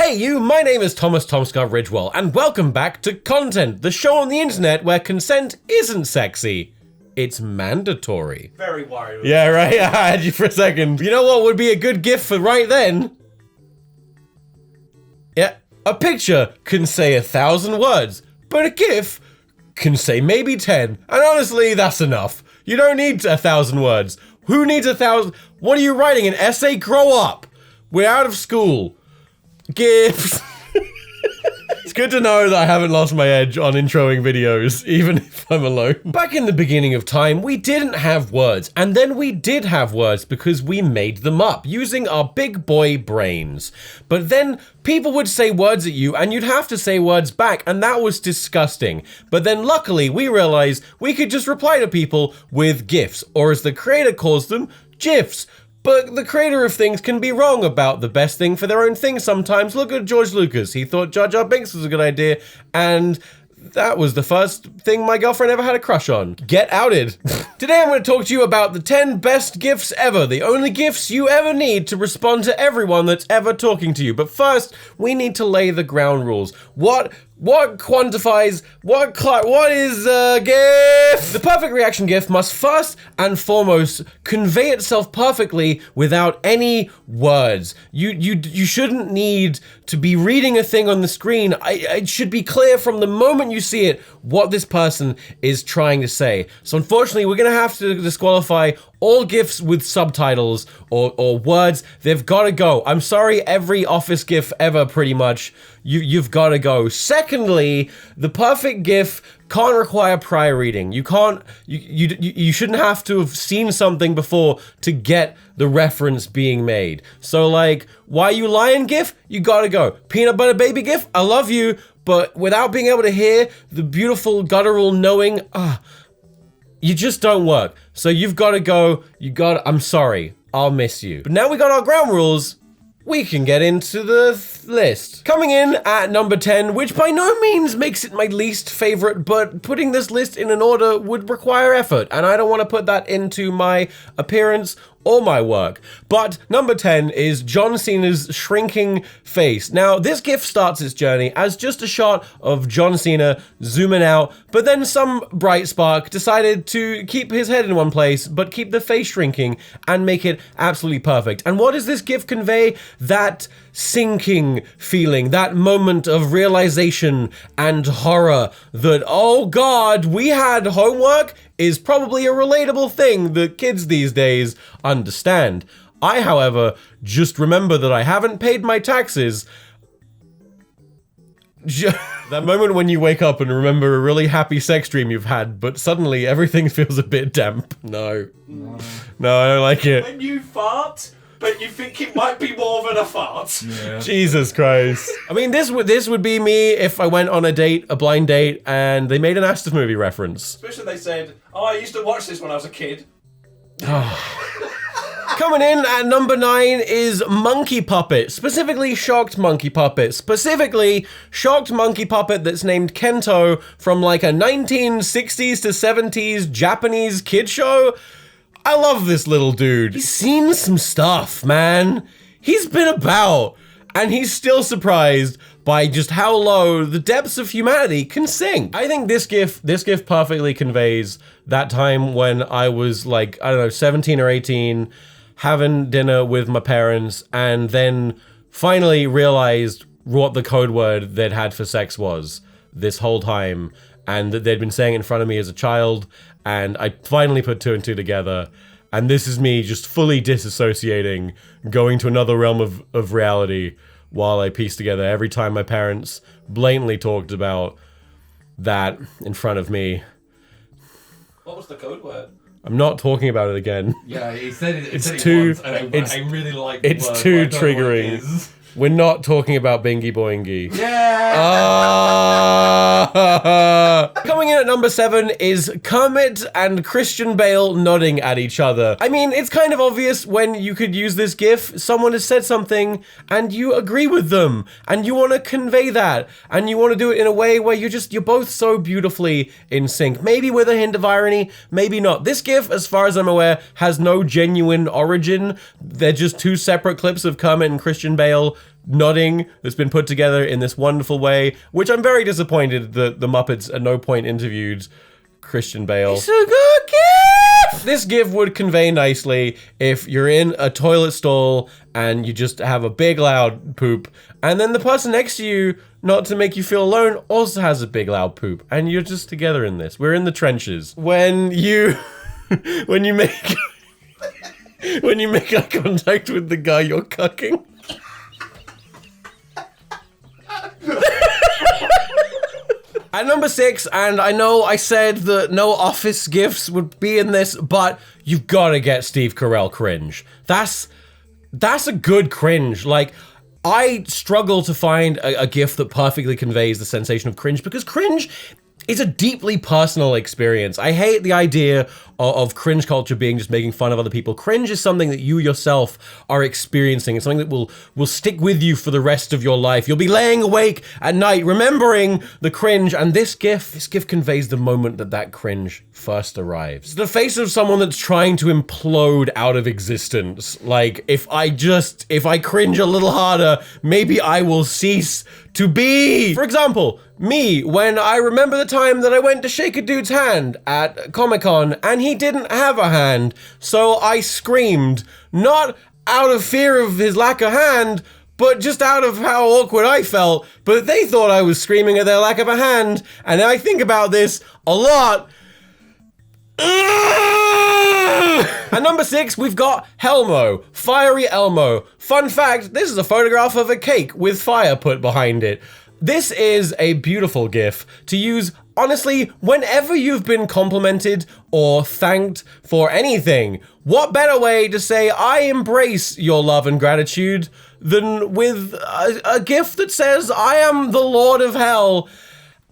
Hey you, my name is TomSka Ridgewell, and welcome back to Content, the show on the internet where consent isn't sexy. It's mandatory. Very worried. Yeah, right? I had you for a second. You know what would be a good GIF for right then? Yeah, a picture can say 1,000 words, but a GIF can say maybe 10. And honestly, that's enough. You don't need 1,000 words. Who needs 1,000? What are you writing, an essay? Grow up. We're out of school. GIFs. It's good to know that I haven't lost my edge on introing videos, even if I'm alone. Back in the beginning of time, we didn't have words, and then we did have words because we made them up using our big boy brains. But then people would say words at you and you'd have to say words back, and that was disgusting. But then luckily we realized we could just reply to people with GIFs, or as the creator calls them, GIFs. But the creator of things can be wrong about the best thing for their own thing sometimes. Look at George Lucas. He thought Jar Jar Binks was a good idea, and that was the first thing my girlfriend ever had a crush on. Get outed. Today I'm going to talk to you about the 10 best GIFs ever, the only GIFs you ever need to respond to everyone that's ever talking to you. But first, we need to lay the ground rules. What quantifies, what is a GIF? The perfect reaction GIF must first and foremost convey itself perfectly without any words. You shouldn't need to be reading a thing on the screen. It should be clear from the moment you see it what this person is trying to say. So unfortunately, we're gonna have to disqualify all GIFs with subtitles or words. They've gotta go. I'm sorry, every Office GIF ever, pretty much. You've gotta go. Secondly, the perfect GIF can't require prior reading. You shouldn't have to have seen something before to get the reference being made. So like, why you lying GIF? You gotta go. Peanut butter baby GIF? I love you, but without being able to hear the beautiful guttural knowing, you just don't work. So you've gotta go, I'm sorry, I'll miss you. But now we got our ground rules, we can get into the list. Coming in at number 10, which by no means makes it my least favorite, but putting this list in an order would require effort, and I don't want to put that into my appearance or my work. But number 10 is John Cena's shrinking face. Now, this GIF starts its journey as just a shot of John Cena zooming out, but then some bright spark decided to keep his head in one place, but keep the face shrinking and make it absolutely perfect. And what does this GIF convey? That sinking feeling, that moment of realization and horror that, oh God, we had homework, is probably a relatable thing that kids these days understand. I, however, just remember that I haven't paid my taxes. That moment when you wake up and remember a really happy sex dream you've had, but suddenly everything feels a bit damp. No, I don't like it. When you fart, but you think it might be more than a fart. Yeah. Jesus Christ. I mean, this would be me if I went on a blind date, and they made an Astor movie reference. Especially they said, oh, I used to watch this when I was a kid. Coming in at number 9 is Monkey Puppet, specifically Shocked Monkey Puppet. Specifically, Shocked Monkey Puppet that's named Kento from like a 1960s to 70s Japanese kid show. I love this little dude. He's seen some stuff, man. He's been about, and he's still surprised by just how low the depths of humanity can sink. I think this GIF perfectly conveys that time when I was like, I don't know, 17 or 18, having dinner with my parents, and then finally realized what the code word they'd had for sex was this whole time, and that they'd been saying it in front of me as a child, and I finally put 2 and 2 together, and this is me just fully disassociating, going to another realm of reality while I piece together every time my parents blatantly talked about that in front of me. What was the code word? I'm not talking about it again. Yeah, he said it. It's too. I really like the It's word, too but I don't know what it triggering. is. We're not talking about Bingy Boingy. Yeah. Coming in at number 7 is Kermit and Christian Bale nodding at each other. I mean, it's kind of obvious when you could use this GIF. Someone has said something and you agree with them and you want to convey that and you want to do it in a way where you're both so beautifully in sync. Maybe with a hint of irony, maybe not. This GIF, as far as I'm aware, has no genuine origin. They're just 2 separate clips of Kermit and Christian Bale nodding that's been put together in this wonderful way, which I'm very disappointed that the Muppets at no point interviewed Christian Bale. It's a good GIF! This GIF would convey nicely if you're in a toilet stall and you just have a big loud poop, and then the person next to you, not to make you feel alone, also has a big loud poop, and you're just together in this. We're in the trenches. When you make eye contact with the guy you're cucking. At number 6, and I know I said that no Office GIFs would be in this, but you've gotta get Steve Carell cringe. That's a good cringe. Like, I struggle to find a GIF that perfectly conveys the sensation of cringe, because cringe is a deeply personal experience. I hate the idea of cringe culture being just making fun of other people. Cringe is something that you yourself are experiencing. It's something that will stick with you for the rest of your life. You'll be laying awake at night remembering the cringe, and this GIF conveys the moment that cringe first arrives. It's the face of someone that's trying to implode out of existence. Like, if I cringe a little harder, maybe I will cease to be. For example, me, when I remember the time that I went to shake a dude's hand at Comic-Con and he didn't have a hand, so I screamed, not out of fear of his lack of hand, but just out of how awkward I felt. But they thought I was screaming at their lack of a hand, and I think about this a lot. At number 6, we've got Helmo, Fiery Elmo. Fun fact, this is a photograph of a cake with fire put behind it. This is a beautiful GIF to use, honestly, whenever you've been complimented or thanked for anything. What better way to say I embrace your love and gratitude than with a GIF that says I am the Lord of Hell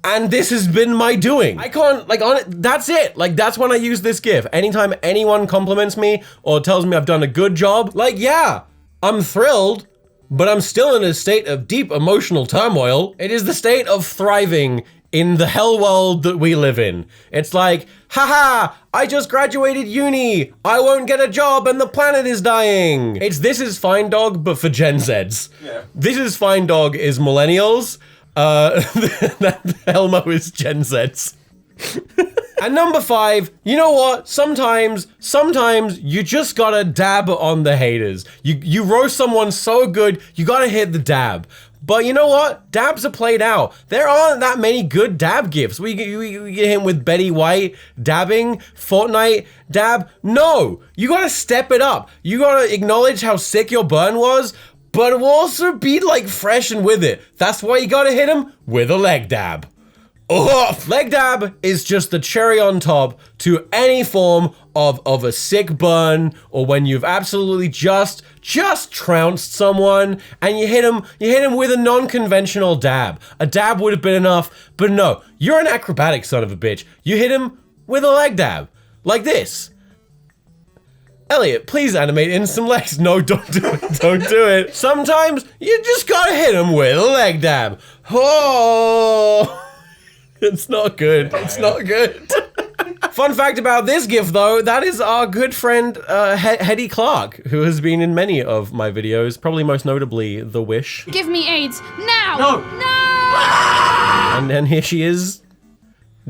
and this has been my doing. I can't, like, that's it. Like, that's when I use this GIF. Anytime anyone compliments me or tells me I've done a good job, like, yeah, I'm thrilled, but I'm still in a state of deep emotional turmoil. It is the state of thriving in the hell world that we live in. It's like, haha, I just graduated uni, I won't get a job and the planet is dying. It's This Is Fine Dog, but for Gen Zs. Yeah. This Is Fine Dog is millennials. Elmo is Gen Zs. And number 5, you know what? Sometimes you just gotta dab on the haters. You roast someone so good, you gotta hit the dab. But you know what? Dabs are played out. There aren't that many good dab GIFs. We get him with Betty White dabbing, Fortnite dab. No, you gotta step it up. You gotta acknowledge how sick your burn was, but it will also be like fresh and with it. That's why you gotta hit him with a leg dab. Oh, leg dab is just the cherry on top to any form of a sick burn, or when you've absolutely just trounced someone and you hit him with a non-conventional dab. A dab would have been enough, but no, you're an acrobatic son of a bitch. You hit him with a leg dab, like this. Elliot, please animate in some legs. No, don't do it. Don't do it. Sometimes you just gotta hit him with a leg dab. Oh. It's not good. It's not good. Fun fact about this GIF, though, that is our good friend Hedy Clark, who has been in many of my videos, probably most notably The Wish. Give me AIDS now! No! No! And then here she is,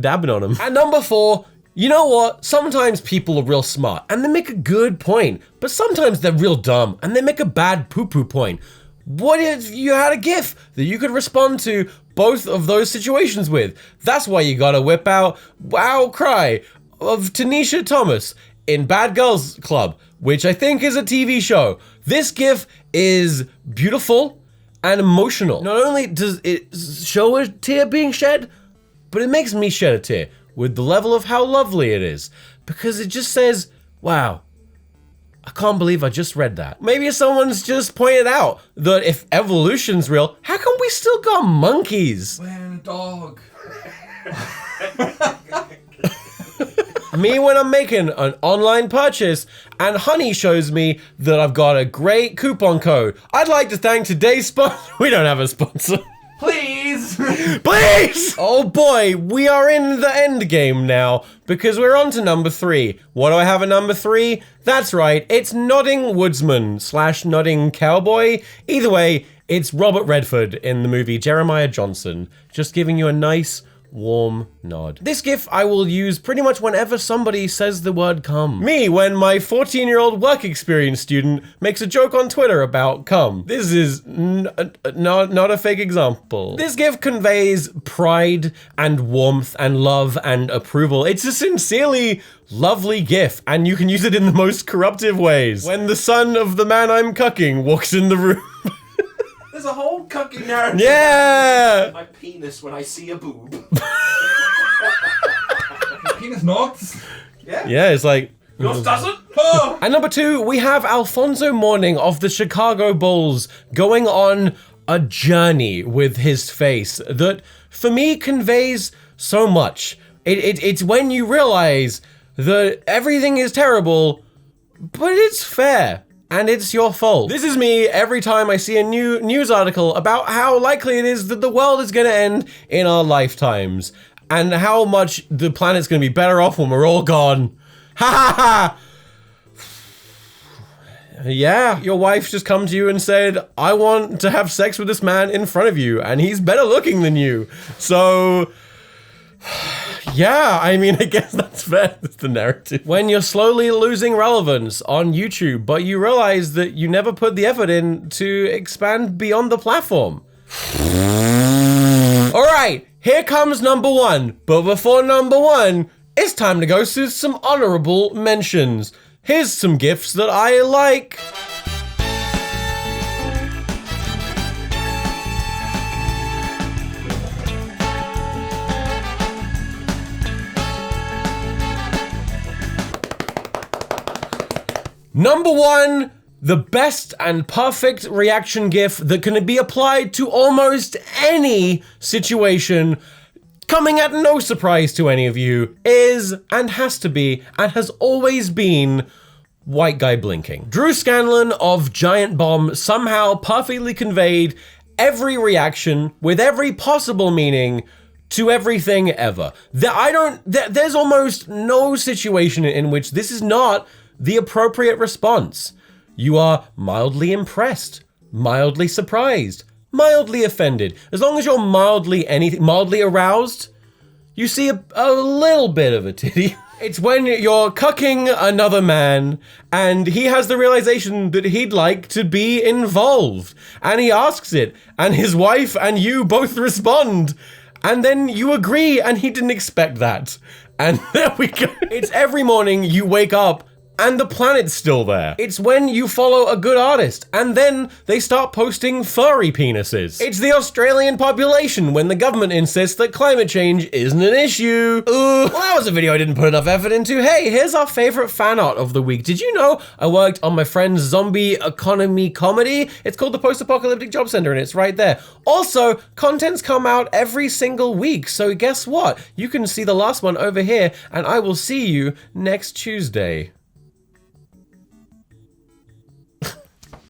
dabbing on him. At number 4, you know what? Sometimes people are real smart and they make a good point, but sometimes they're real dumb and they make a bad poo-poo point. What if you had a GIF that you could respond to both of those situations with? That's why you gotta whip out Wow Cry of Tanisha Thomas in Bad Girls Club, which I think is a TV show. This GIF is beautiful and emotional. Not only does it show a tear being shed, but it makes me shed a tear with the level of how lovely it is, because it just says, wow, I can't believe I just read that. Maybe someone's just pointed out that if evolution's real, how come we still got monkeys? We're a dog. Me when I'm making an online purchase and Honey shows me that I've got a great coupon code. I'd like to thank today's sponsor. We don't have a sponsor. Please! Please! Oh boy, we are in the end game now, because we're on to number 3. What do I have at number 3? That's right, it's Nodding Woodsman / Nodding Cowboy. Either way, It's Robert Redford in the movie Jeremiah Johnson, just giving you a nice, warm nod. This GIF I will use pretty much whenever somebody says the word cum. Me, when my 14-year-old work experience student makes a joke on Twitter about cum. This is not a fake example. This GIF conveys pride and warmth and love and approval. It's a sincerely lovely GIF, and you can use it in the most corruptive ways. When the son of the man I'm cucking walks in the room. There's a whole cucking narrative. Yeah! My penis when I see a boob. Penis nods. Yeah, it's like... Yours doesn't? Oh. And number 2, we have Alfonso Mourning of the Chicago Bulls going on a journey with his face that, for me, conveys so much. It's when you realize that everything is terrible, but it's fair. And it's your fault. This is me every time I see a new news article about how likely it is that the world is gonna end in our lifetimes. And how much the planet's gonna be better off when we're all gone. Ha ha ha! Yeah, your wife just come to you and said, I want to have sex with this man in front of you, and he's better looking than you. So... yeah, I mean, I guess that's fair. That's the narrative. When you're slowly losing relevance on YouTube, but you realize that you never put the effort in to expand beyond the platform. All right, here comes number 1. But before number 1, it's time to go through some honorable mentions. Here's some GIFs that I like. Number 1, the best and perfect reaction GIF that can be applied to almost any situation, coming at no surprise to any of you, is, and has to be, and has always been, white guy blinking. Drew Scanlon of Giant Bomb somehow perfectly conveyed every reaction with every possible meaning to everything ever. There's almost no situation in which this is not the appropriate response. You are mildly impressed, mildly surprised, mildly offended. As long as you're mildly aroused, you see a little bit of a titty. It's when you're cucking another man and he has the realization that he'd like to be involved, and he asks it, and his wife and you both respond, and then you agree, and he didn't expect that. And there we go. It's every morning you wake up and the planet's still there. It's when you follow a good artist, and then they start posting furry penises. It's the Australian population when the government insists that climate change isn't an issue. Well, that was a video I didn't put enough effort into. Hey, here's our favorite fan art of the week. Did you know I worked on my friend's zombie economy comedy? It's called The Post-Apocalyptic Job Center, and it's right there. Also, contents come out every single week, so guess what? You can see the last one over here, and I will see you next Tuesday.